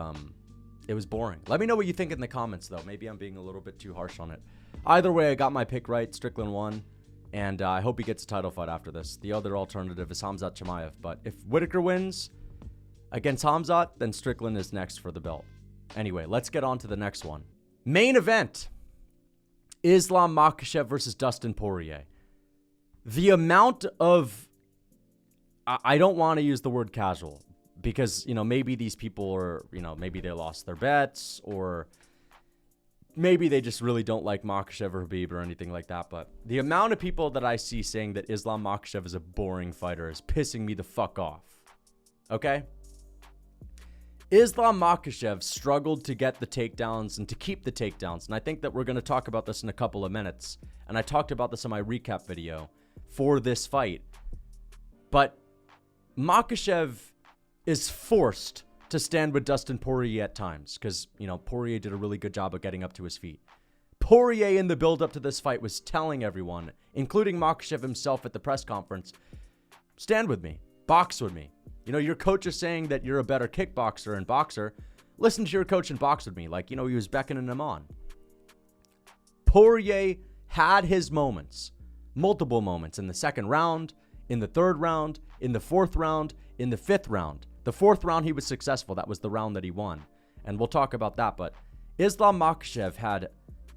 it was boring. Let me know what you think in the comments, though. Maybe I'm being a little bit too harsh on it. Either way, I got my pick right. Strickland won. And I hope he gets a title fight after this. The other alternative is Khamzat Chimaev. But if Whitaker wins against Khamzat, then Strickland is next for the belt. Anyway, let's get on to the next one. Main event. Islam Makhachev versus Dustin Poirier. The amount of... I don't want to use the word casual. Because, maybe these people are, maybe they lost their bets, or maybe they just really don't like Makhachev or Khabib or anything like that. But the amount of people that I see saying that Islam Makhachev is a boring fighter is pissing me the fuck off. Okay? Islam Makhachev struggled to get the takedowns and to keep the takedowns. And I think that we're going to talk about this in a couple of minutes. And I talked about this in my recap video for this fight. But Makhachev is forced to stand with Dustin Poirier at times because, Poirier did a really good job of getting up to his feet. Poirier in the build-up to this fight was telling everyone, including Makhachev himself at the press conference, stand with me, box with me. Your coach is saying that you're a better kickboxer and boxer. Listen to your coach and box with me. Like, he was beckoning him on. Poirier had his moments, multiple moments in the second round, in the third round, in the fourth round, in the fifth round. The fourth round, he was successful. That was the round that he won. And we'll talk about that. But Islam Makhachev had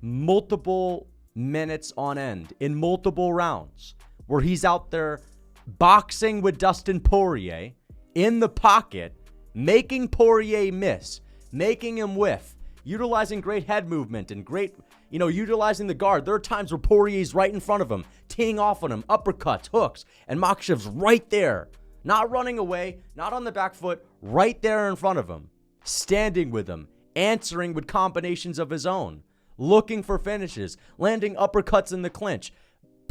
multiple minutes on end in multiple rounds where he's out there boxing with Dustin Poirier in the pocket, making Poirier miss, making him whiff, utilizing great head movement and great, utilizing the guard. There are times where Poirier's right in front of him, teeing off on him, uppercuts, hooks, and Makhachev's right there. Not running away, not on the back foot, right there in front of him, standing with him, answering with combinations of his own, looking for finishes, landing uppercuts in the clinch,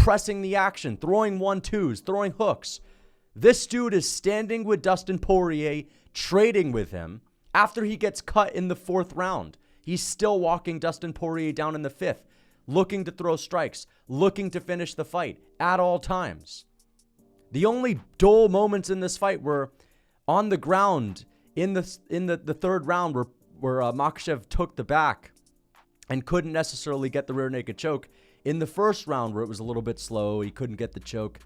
pressing the action, throwing 1-2s, throwing hooks. This dude is standing with Dustin Poirier, trading with him. After he gets cut in the 4th round, he's still walking Dustin Poirier down in the 5th, looking to throw strikes, looking to finish the fight at all times. The only dull moments in this fight were on the ground in the 3rd round where Makhachev took the back and couldn't necessarily get the rear naked choke. In the 1st round where it was a little bit slow, he couldn't get the choke.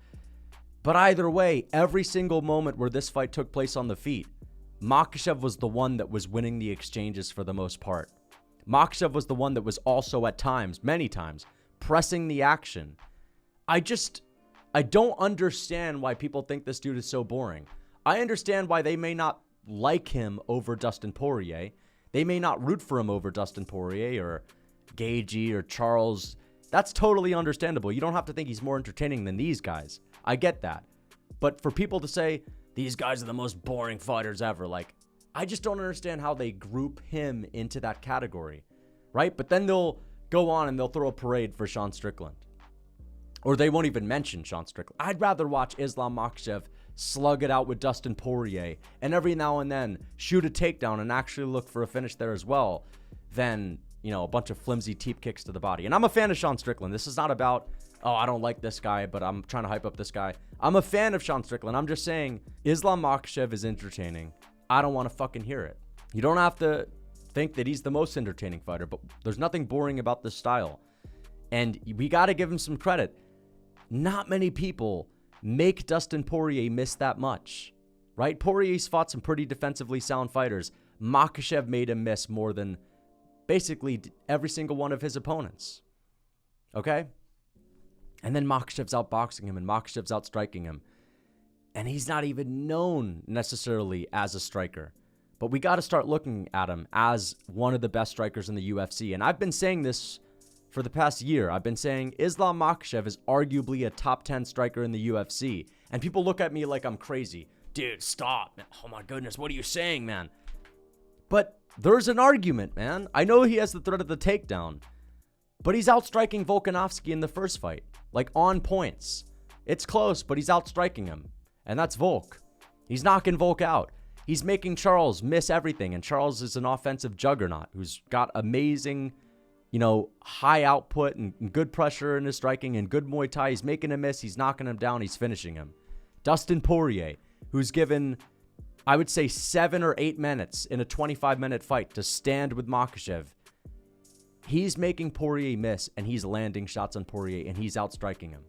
But either way, every single moment where this fight took place on the feet, Makhachev was the one that was winning the exchanges for the most part. Makhachev was the one that was also at times, many times, pressing the action. I don't understand why people think this dude is so boring. I understand why they may not like him over Dustin Poirier. They may not root for him over Dustin Poirier or Gagey or Charles. That's totally understandable. You don't have to think he's more entertaining than these guys. I get that. But for people to say, these guys are the most boring fighters ever, like, I just don't understand how they group him into that category, right? But then they'll go on and they'll throw a parade for Sean Strickland. Or they won't even mention Sean Strickland. I'd rather watch Islam Makhachev slug it out with Dustin Poirier and every now and then shoot a takedown and actually look for a finish there as well than, a bunch of flimsy teep kicks to the body. And I'm a fan of Sean Strickland. This is not about, I don't like this guy, but I'm trying to hype up this guy. I'm a fan of Sean Strickland. I'm just saying Islam Makhachev is entertaining. I don't want to fucking hear it. You don't have to think that he's the most entertaining fighter, but there's nothing boring about this style. And we got to give him some credit. Not many people make Dustin Poirier miss that much, right? Poirier's fought some pretty defensively sound fighters. Makhachev made him miss more than basically every single one of his opponents. Okay? And then Makhachev's outboxing him and Makhachev's outstriking him. And he's not even known necessarily as a striker. But we got to start looking at him as one of the best strikers in the UFC. And I've been saying this for the past year. I've been saying Islam Makhachev is arguably a top 10 striker in the UFC. And people look at me like I'm crazy. Dude, stop. Oh my goodness, what are you saying, man? But there's an argument, man. I know he has the threat of the takedown. But he's outstriking Volkanovski in the first fight. Like on points. It's close, but he's outstriking him. And that's Volk. He's knocking Volk out. He's making Charles miss everything. And Charles is an offensive juggernaut who's got amazing, high output and good pressure in his striking and good Muay Thai. He's making him miss. He's knocking him down. He's finishing him. Dustin Poirier, who's given, I would say, 7 or 8 minutes in a 25-minute fight to stand with Makhachev. He's making Poirier miss, and he's landing shots on Poirier, and he's outstriking him.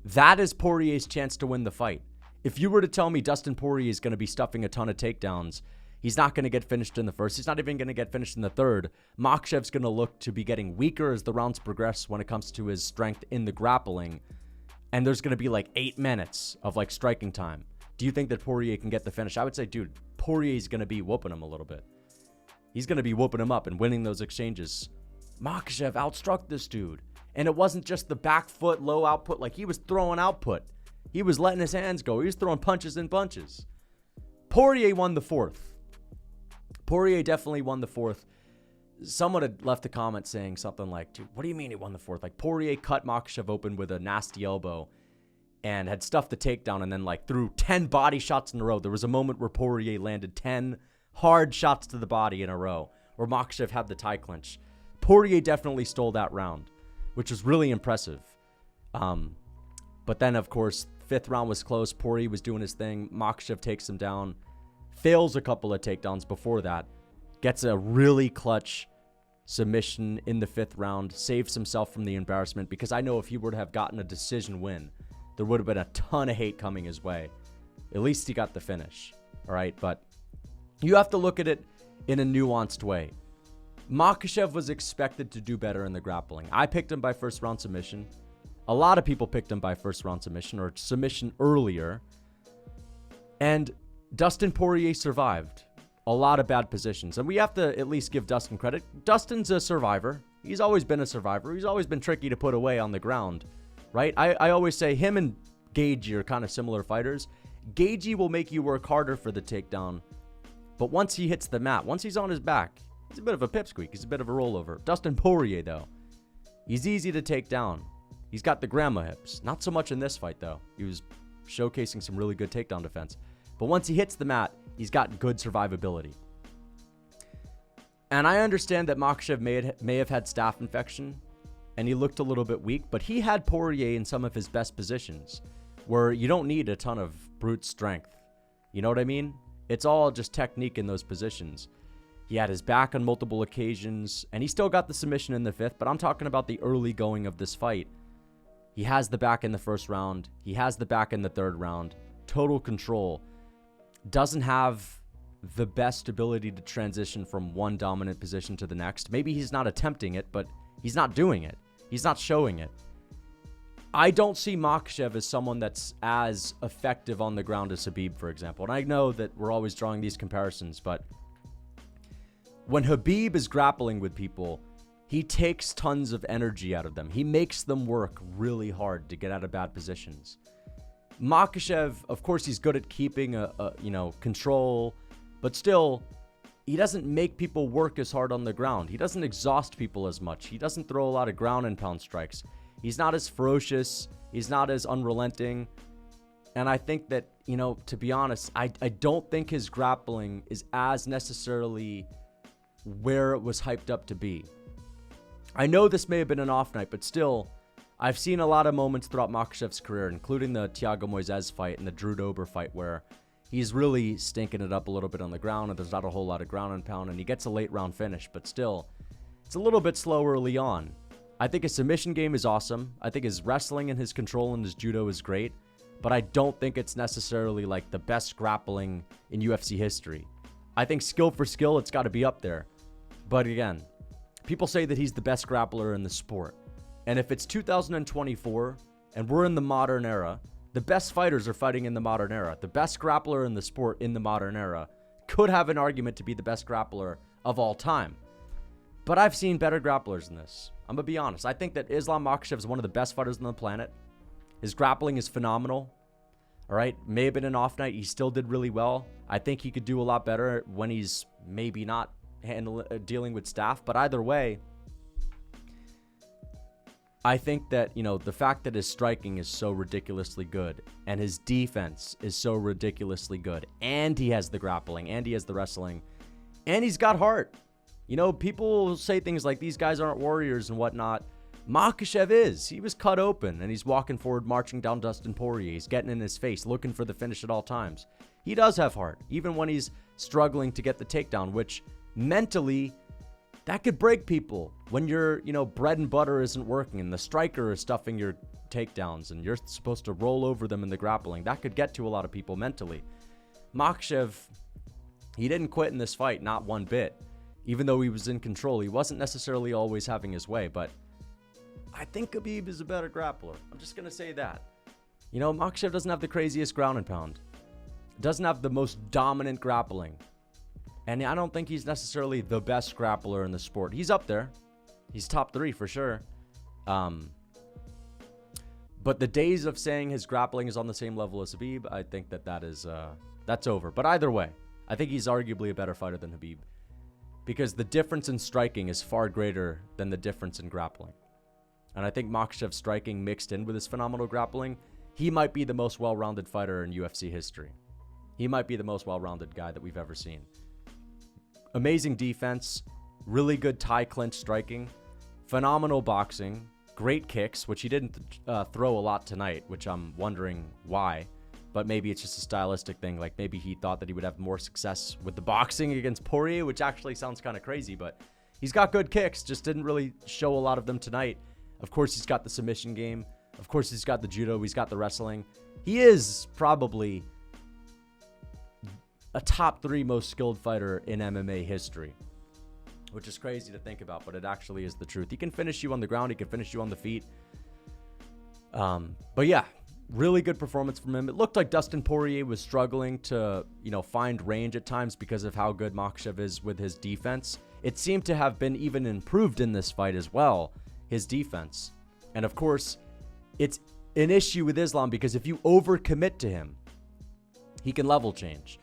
That is Poirier's chance to win the fight. If you were to tell me Dustin Poirier is going to be stuffing a ton of takedowns, he's not going to get finished in the first. He's not even going to get finished in the third. Makhachev's going to look to be getting weaker as the rounds progress when it comes to his strength in the grappling. And there's going to be like 8 minutes of like striking time. Do you think that Poirier can get the finish? I would say, dude, Poirier's going to be whooping him a little bit. He's going to be whooping him up and winning those exchanges. Makhachev outstruck this dude. And it wasn't just the back foot, low output. Like, he was throwing output. He was letting his hands go. He was throwing punches and bunches. Poirier won the 4th. Poirier definitely won the 4th. Someone had left a comment saying something like, dude, what do you mean he won the 4th? Like, Poirier cut Makhachev open with a nasty elbow and had stuffed the takedown and then, like, threw 10 body shots in a row. There was a moment where Poirier landed 10 hard shots to the body in a row where Makhachev had the tie clinch. Poirier definitely stole that round, which was really impressive. But then, of course, 5th round was close. Poirier was doing his thing. Makhachev takes him down. Fails a couple of takedowns before that. Gets a really clutch submission in the 5th round. Saves himself from the embarrassment, because I know if he were to have gotten a decision win, there would have been a ton of hate coming his way. At least he got the finish. All right, but you have to look at it in a nuanced way. Makhachev was expected to do better in the grappling. I picked him by first round submission. A lot of people picked him by first round submission or submission earlier. And Dustin Poirier survived a lot of bad positions. And we have to at least give Dustin credit. Dustin's a survivor. He's always been a survivor. He's always been tricky to put away on the ground, right? I always say him and Gagey are kind of similar fighters. Gagey will make you work harder for the takedown. But once he hits the mat, once he's on his back, he's a bit of a pipsqueak. He's a bit of a rollover. Dustin Poirier, though, he's easy to take down. He's got the grandma hips. Not so much in this fight, though. He was showcasing some really good takedown defense. But once he hits the mat, he's got good survivability. And I understand that Makhachev may have had staph infection, and he looked a little bit weak, but he had Poirier in some of his best positions, where you don't need a ton of brute strength. You know what I mean? It's all just technique in those positions. He had his back on multiple occasions, and he still got the submission in the 5th, but I'm talking about the early going of this fight. He has the back in the 1st round. He has the back in the 3rd round. Total control. Doesn't have the best ability to transition from one dominant position to the next. Maybe he's not attempting it, but he's not doing it. He's not showing it. I don't see Makhachev as someone that's as effective on the ground as Khabib, for example. And I know that we're always drawing these comparisons, but when Khabib is grappling with people, he takes tons of energy out of them. He makes them work really hard to get out of bad positions. Makhachev, of course, he's good at keeping control, but still, he doesn't make people work as hard on the ground. He doesn't exhaust people as much. He doesn't throw a lot of ground and pound strikes. He's not as ferocious. He's not as unrelenting. And I think that, to be honest, I don't think his grappling is as necessarily where it was hyped up to be. I know this may have been an off night, but still, I've seen a lot of moments throughout Makhachev's career, including the Thiago Moises fight and the Drew Dober fight, where he's really stinking it up a little bit on the ground, and there's not a whole lot of ground and pound, and he gets a late round finish, but still, it's a little bit slow early on. I think his submission game is awesome. I think his wrestling and his control and his judo is great, but I don't think it's necessarily like the best grappling in UFC history. I think skill for skill, it's got to be up there. But again, people say that he's the best grappler in the sport. And if it's 2024 and we're in the modern era, the best fighters are fighting in the modern era. The best grappler in the sport in the modern era could have an argument to be the best grappler of all time. But I've seen better grapplers than this. I'm going to be honest. I think that Islam Makhachev is one of the best fighters on the planet. His grappling is phenomenal. All right. May have been an off night. He still did really well. I think he could do a lot better when he's maybe not dealing with staff. But either way, I think that, the fact that his striking is so ridiculously good and his defense is so ridiculously good, and he has the grappling and he has the wrestling and he's got heart. People say things like these guys aren't warriors and whatnot. Makhachev is. He was cut open and he's walking forward, marching down Dustin Poirier. He's getting in his face, looking for the finish at all times. He does have heart, even when he's struggling to get the takedown, which mentally, that could break people when your, bread and butter isn't working and the striker is stuffing your takedowns and you're supposed to roll over them in the grappling. That could get to a lot of people mentally. Makhachev, he didn't quit in this fight, not one bit. Even though he was in control, he wasn't necessarily always having his way, but I think Khabib is a better grappler. I'm just going to say that. Makhachev doesn't have the craziest ground and pound. Doesn't have the most dominant grappling. And I don't think he's necessarily the best grappler in the sport. He's up there. He's top 3 for sure. But the days of saying his grappling is on the same level as Khabib, I think that's over. But either way, I think he's arguably a better fighter than Khabib, because the difference in striking is far greater than the difference in grappling. And I think Makhachev's striking mixed in with his phenomenal grappling, he might be the most well-rounded fighter in UFC history. He might be the most well-rounded guy that we've ever seen. Amazing defense, really good tie clinch striking, phenomenal boxing, great kicks, which he didn't throw a lot tonight, which I'm wondering why. But maybe it's just a stylistic thing. Like maybe he thought that he would have more success with the boxing against Poirier, which actually sounds kind of crazy, but he's got good kicks, just didn't really show a lot of them tonight. Of course, he's got the submission game. Of course, he's got the judo. He's got the wrestling. He is probably a top 3 most skilled fighter in MMA history, which is crazy to think about, but it actually is the truth. He can finish you on the ground. He can finish you on the feet. But yeah, really good performance from him. It looked like Dustin Poirier was struggling to, find range at times because of how good Makhachev is with his defense. It seemed to have been even improved in this fight as well, his defense. And of course, it's an issue with Islam because if you overcommit to him, he can level change.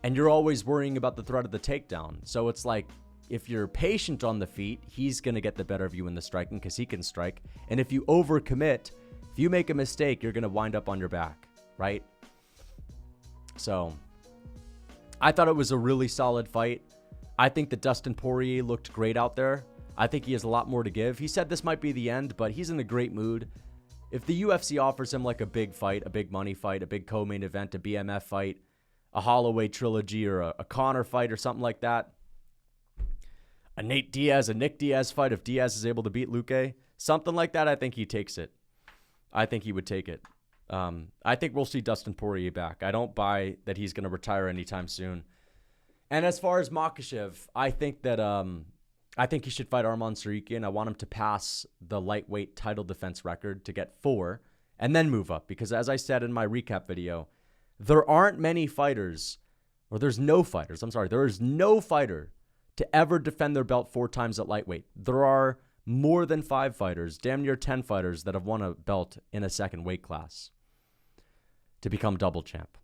And you're always worrying about the threat of the takedown. So it's like, if you're patient on the feet, he's going to get the better of you in the striking because he can strike. And if you overcommit, if you make a mistake, you're going to wind up on your back, right? So I thought it was a really solid fight. I think that Dustin Poirier looked great out there. I think he has a lot more to give. He said this might be the end, but he's in a great mood. If the UFC offers him like a big fight, a big money fight, a big co-main event, a BMF fight, a Holloway trilogy, or a Conor fight or something like that, a Nate Diaz, a Nick Diaz fight, if Diaz is able to beat Luque, something like that, I think he takes it. I think he would take it. I think we'll see Dustin Poirier back. I don't buy that he's going to retire anytime soon. And as far as Makhachev, I think that I think he should fight Arman Tsarukyan. I want him to pass the lightweight title defense record to get 4 and then move up. Because as I said in my recap video, there aren't many fighters, or there's no fighters. I'm sorry, there is no fighter to ever defend their belt 4 times at lightweight. There are more than 5 fighters, damn near 10 fighters that have won a belt in a second weight class to become double champ.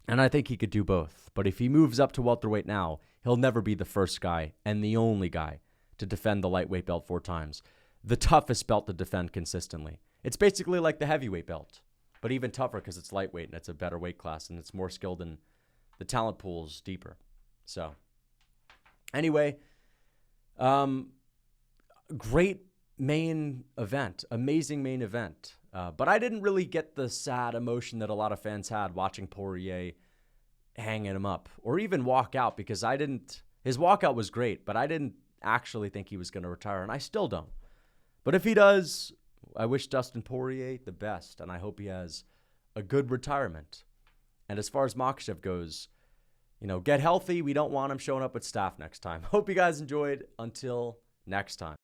And I think he could do both. But if he moves up to welterweight now, he'll never be the first guy and the only guy to defend the lightweight belt 4 times. The toughest belt to defend consistently. It's basically like the heavyweight belt, but even tougher because it's lightweight and it's a better weight class and it's more skilled and the talent pool is deeper. So anyway, great main event, amazing main event. But I didn't really get the sad emotion that a lot of fans had watching Poirier hanging him up or even walk out, because his walkout was great, but I didn't actually think he was going to retire, and I still don't. But if he does, I wish Dustin Poirier the best, and I hope he has a good retirement. And as far as Makhachev goes, get healthy. We don't want him showing up with staph next time. Hope you guys enjoyed. Until next time.